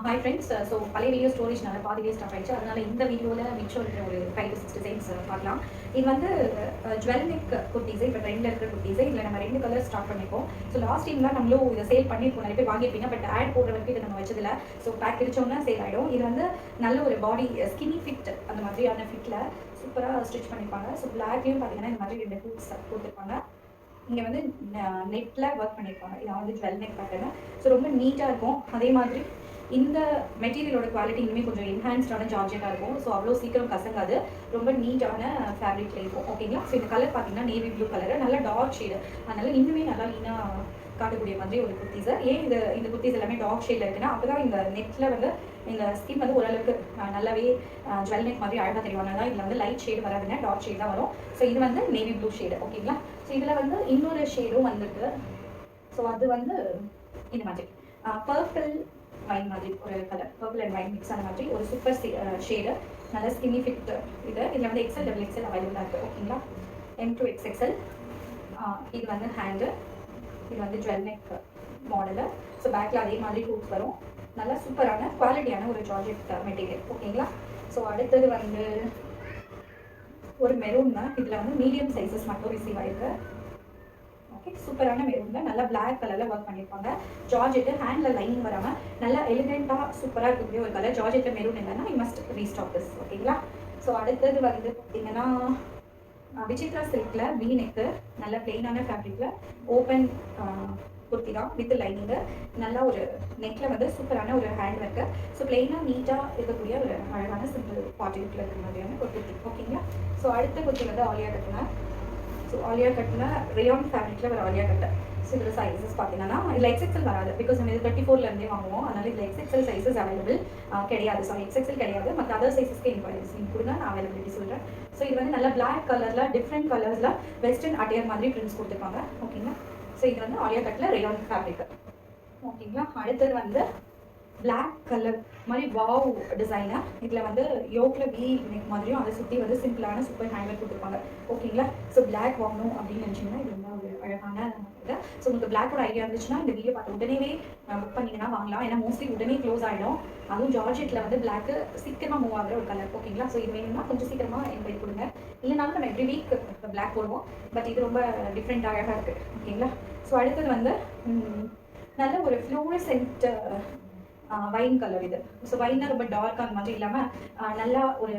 Hi friends. So பழைய video ஸ்டோரேஜ்னால பாதிலே stop ஆயிடுச்சு. அதனால இந்த வீடியோவில் மிச்சம் இருக்கிற ஒரு 5 to 6 டிசைன்ஸ் பார்க்கலாம். இது வந்து ஜுவல் நெக் குர்த்திஸ், இப்போ ட்ரெண்டில் இருக்கிற குர்த்திஸ். இதில் நம்ம 2 கலர் ஸ்டார்ட் பண்ணியிருக்கோம். ஸோ லாஸ்ட் டைம்லாம் நம்மளும் இதை சேல் பண்ணியிருக்கோம், நிறைய பேர் வாங்கியிருப்பீங்க. பட் ஆட் போடுற வரைக்கும் இதை நம்ம வச்சதில்ல. ஸோ பேக் பிரிச்சோன்னா சேல் ஆகிடும். இது வந்து நல்ல ஒரு பாடி ஸ்கின்னி ஃபிட், அந்த மாதிரியான ஃபிட்டில் சூப்பராக ஸ்டிச் பண்ணியிருப்பாங்க. ஸோ பிளாக்லேயும் பார்த்தீங்கன்னா இந்த மாதிரி 2 ஹூக்ஸ் கொடுத்துருப்பாங்க. இங்கே வந்து நெட்டில் ஒர்க் பண்ணியிருப்பாங்க. இதான் வந்து ஜுவல் நெக் பேட்டர்னு. ஸோ ரொம்ப நீட்டாக இருக்கும். அதே மாதிரி இந்த மெட்டீரியலோட குவாலிட்டி இன்னுமே கொஞ்சம் என்ஹான்ஸ்டான ஜார்ஜெட்டாக இருக்கும். ஸோ அவ்வளோ சீக்கிரம் கசங்காது. ரொம்ப நீட்டான ஃபேப்ரிக்ல இருக்கும். ஓகேங்களா? ஸோ இந்த கலர் பார்த்தீங்கன்னா நேவி ப்ளூ கலரு, நல்லா டார்க் ஷேடு. அதனால இன்னுமே நல்லா லீனாக காட்டக்கூடிய மாதிரி ஒரு குர்த்திஸ். ஏன் இந்த குர்த்திஸ் எல்லாமே டார்க் ஷேடில் இருக்குன்னா, அப்போ தான் இந்த நெட்டில் வந்து இந்த ஸ்கின் வந்து ஓரளவுக்கு நல்லாவே ஜுவல் நெக் மாதிரி அழகாக தெரியும். அதனால இதில் வந்து லைட் ஷேடு வராதுங்க, டார்க் ஷேட் தான் வரும். ஸோ இது வந்து நேவி ப்ளூ ஷேடு. ஓகேங்களா? ஸோ இதில் வந்து இன்னொரு ஷேடும் வந்துருக்கு. ஸோ அது வந்து இந்த மாதிரி பர்பிள் வைன் மாதிரி ஒரு colour, purple and wine mix ஆன மாதிரி ஒரு சூப்பர் ஷேடு, நல்ல ஸ்கின்னி ஃபிட். இதில் வந்து எக்ஸல், டபுள் எக்ஸல் அவைலபிளாக இருக்குது. ஓகேங்களா? M to XXL. இது வந்து ஹேண்டு, இது வந்து ஜுவல் நெக் மாடலு. ஸோ பேக்கில் அதே மாதிரி ஹூக்ஸ் வரும். நல்லா சூப்பரான குவாலிட்டியான ஒரு ஜார்ஜெட் மெட்டீரியல். ஓகேங்களா? ஸோ அடுத்தது வந்து ஒரு மெரூன் தான். இதில் வந்து மீடியம் சைஸஸ் மட்டும் ரிசீவ் ஆகிருக்கு. ஓகே, சூப்பரான மெரூனில் நல்லா பிளாக் கலரில் ஒர்க் பண்ணியிருப்பாங்க. ஜார்ஜெட்டு ஹேண்டில் லைனிங் வராமல் நல்லா எலிகெண்ட்டாக சூப்பராக இருக்கக்கூடிய ஒரு கலர். ஜார்ஜெட்டில் மெரூன் இல்லைன்னா யூ மஸ்ட் ரீஸ்டாக் திஸ். ஓகேங்களா? ஸோ அடுத்தது வந்து பார்த்தீங்கன்னா விசித்ரா சில்கில் வி நெக்கு, நல்ல பிளெயினான ஃபேப்ரிக்கில் ஓப்பன் குர்த்தி தான் வித் லைனிங்கு. நல்லா ஒரு நெக்கில் வந்து சூப்பரான ஒரு ஹேண்ட் ஒர்க்கு. ஸோ பிளெயினாக நீட்டாக இருக்கக்கூடிய ஒரு அழகான சிம்பிள் பார்ட்டி லுக்கில் இருக்கிற மாதிரியான ஒரு குர்த்தி. ஓகேங்களா? ஸோ அடுத்த குர்த்தி வந்து ஆலியா கட்டுனா. ஸோ ஆலியா கட்டில் ரேயான் ஃபேப்ரிக்கில் ஒரு ஆலியா கட்டு. ஸோ இதில் சைஸஸ் பார்த்தீங்கன்னா இதில் XXL வராது. பிகாஸ் நம்ம இது 34லேருந்தே வாங்குவோம். அதனால் இதில் XXL சைஸஸ் அவைலபிள் கிடையாது. ஸோ XXL கிடையாது. மற்ற அதர் சைஸஸ்க்கு இன்குவரிஸ் நீங்கள் கொடுங்க, நான் அவைலபிலிட்டி சொல்கிறேன். ஸோ இது வந்து நல்லா பிளாக் கலரில் டிஃப்ரெண்ட் கலர்ஸில் வெஸ்டர்ன் அட்டையர் மாதிரி பிரிண்ட்ஸ் கொடுத்துருப்பாங்க. ஓகேங்களா? ஸோ இது வந்து ஆலியா கட்டில் ரேயான் ஃபேப்ரிக். ஓகேங்களா? அடுத்தது வந்து பிளாக் கலர் மாதிரி வாவ் டிசைனு. இதில் வந்து யோக்கில் வி நெக் மாதிரியும் அதை சுற்றி வந்து சிம்பிளான சூப்பர் ஹேண்ட்மேட் கொடுத்துருப்பாங்க. ஓகேங்களா? ஸோ பிளாக் வாங்கணும் அப்படின்னு நினச்சிங்கன்னா இது வந்து ஒரு அழகான இது. ஸோ உங்களுக்கு பிளாக்கோட ஐடியா இருந்துச்சுன்னா இந்த வீடியோ பார்த்து உடனே புக் பண்ணிங்கன்னா வாங்கலாம். ஏன்னா மோஸ்ட்லி உடனே க்ளோஸ் ஆகிடும். அதுவும் ஜார்ஜெட்டில் வந்து பிளாக்கு சீக்கிரமாக மூவ் ஆகிற ஒரு கலர். ஓகேங்களா? ஸோ இது வேணும்னா கொஞ்சம் சீக்கிரமாக என்கொயரி கொடுங்க. இல்லைனாலும் நம்ம எவ்ரி வீக் பிளாக் போடுவோம். பட் இது ரொம்ப டிஃப்ரெண்ட் அழகாக இருக்குது. ஓகேங்களா? ஸோ அடுத்தது வந்து நல்ல ஒரு ஃப்ளோரசென்ட் வைன் கலர் இது. ஸோ வைனாக ரொம்ப டார்க்காக அந்த மாதிரி இல்லாமல் நல்லா ஒரு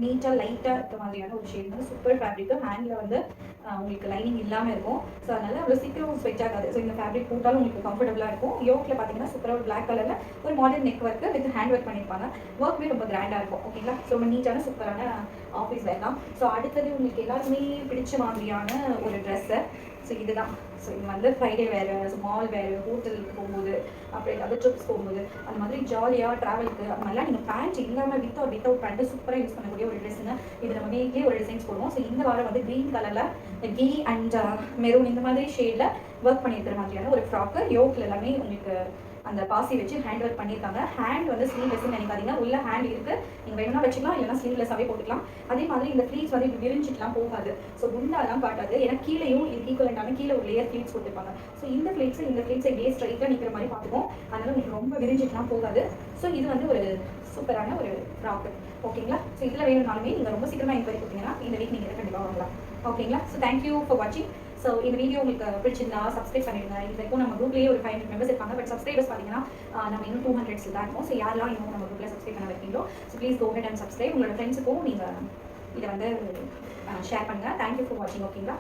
நீட்டாக லைட்டாக இருக்க மாதிரியான ஒரு ஷேட் வந்து சூப்பர் ஃபேப்ரிக்கு. ஹேண்டில் வந்து உங்களுக்கு லைனிங் இல்லாமல் இருக்கும். ஸோ அதனால் அவ்வளோ சீக்கிரம் ஸ்வெட் ஆகாது. ஸோ இந்த ஃபேப்ரிக் போட்டாலும் உங்களுக்கு கம்ஃபர்டபுளாக இருக்கும். யோக்கில் பார்த்தீங்கன்னா சூப்பராக ஒரு பிளாக் கலரில் ஒரு modern neck work with hand work பண்ணியிருப்பாங்க. ஒர்க்குமே ரொம்ப கிராண்டாக இருக்கும். ஓகேங்களா? ஸோ ரொம்ப நீட்டான சூப்பரான ஆஃபீஸ் வேர் தான். ஸோ அடுத்தது உங்களுக்கு எல்லாருக்குமே பிடிச்ச மாதிரியான ஒரு ட்ரெஸ்ஸு. ஸோ இதுதான். ஸோ இது வந்து ஃப்ரைடே வேறு, ஸோ மால் வேறு, ஹோட்டலுக்கு போகும்போது, அப்புறம் ஏதாவது ட்ரிப்ஸ் போகும்போது அந்த மாதிரி ஜாலியாக ட்ராவலுக்கு அந்த மாதிரிலாம் நீங்கள் பேண்ட் இல்லாமல் வித்தவுட் பேண்ட்டு சூப்பராக யூஸ் பண்ணக்கூடிய ஒரு ட்ரெஸ்ஸுங்க. இது நம்ம வீட்லேயே ஒரு டிசைன்ஸ் போடுவோம். ஸோ இந்த வாரம் வந்து க்ரீன் கலரில் கீ அண்ட் மெரூன் இந்த மாதிரி ஷேடில் ஒர்க் பண்ணியிருக்கிற மாதிரியான ஒரு ஃப்ராக்கு. யோக்கில் எல்லாமே உங்களுக்கு அந்த பாசி வச்சு ஹேண்ட் ஒர்க் பண்ணியிருக்காங்க. ஹேண்ட் வந்து ஸ்லீவ்லெஸ்ன்னு நினைக்காதீங்க. உள்ள ஹேண்ட் இருக்குது, நீங்கள் வேணும்னா வச்சுக்கலாம், இல்லைனா ஸ்லீவ்லெஸ்ஸாகவே போட்டுக்கலாம். அதே மாதிரி இந்த ஃப்ளீட்ஸ் வந்து இப்படி விரிஞ்சிட்டுலாம் போகாது. ஸோ குண்டாலாம் காட்டாது. ஏன்னா கீழேயும் இது ஈக்குவலண்டான கீழே ஒரு லேயர் ஃப்ளீட்ஸ் கொடுத்துருப்பாங்க. ஸோ இந்த ஃப்ளீட்ஸை இப்படியே ஸ்ட்ரைட்டாக நிற்கிற மாதிரி பார்த்துக்கும். அதனால் உங்களுக்கு ரொம்ப விரிஞ்சிட்டுலாம் போகாது. ஸோ இது வந்து ஒரு சூப்பரான ஒரு ஃப்ராக்கு. ஓகேங்களா? ஸோ இதில் வேணும்னாலுமே நீங்கள் ரொம்ப சீக்கிரமாக என்கொயரி கொடுத்தீங்கன்னா இந்த வீக் நீங்கள் கண்டிப்பாக வாங்கலாம். ஓகேங்களா? ஸோ தேங்க்யூ ஃபார் வாட்சிங். ஸோ இந்த வீடியோ உங்களுக்கு பிடிச்சிருந்தா சப்ஸ்கிரைப் பண்ணிடுங்க. இது வரைக்கும் நம்ம குரூப்லேயே ஒரு 500 மெம்பர்ஸ் இருப்பாங்க. பட் சப்ஸ்கிரைபர்ஸ் பார்த்தீங்கன்னா நம்ம இன்னும் 200 தான் இருக்கும். ஸோ யாரெல்லாம் இன்னும் நம்ம குரூப்பில் சப்ஸ்கிரைப் பண்ண வைக்கீங்களோ so please go ahead and subscribe. உங்களோட ஃப்ரெண்ட்ஸுக்கும் நீங்கள் இதை வந்து ஷேர் பண்ணுங்கள். தேங்க்யூ ஃபார் வாட்சிங். ஓகேங்களா?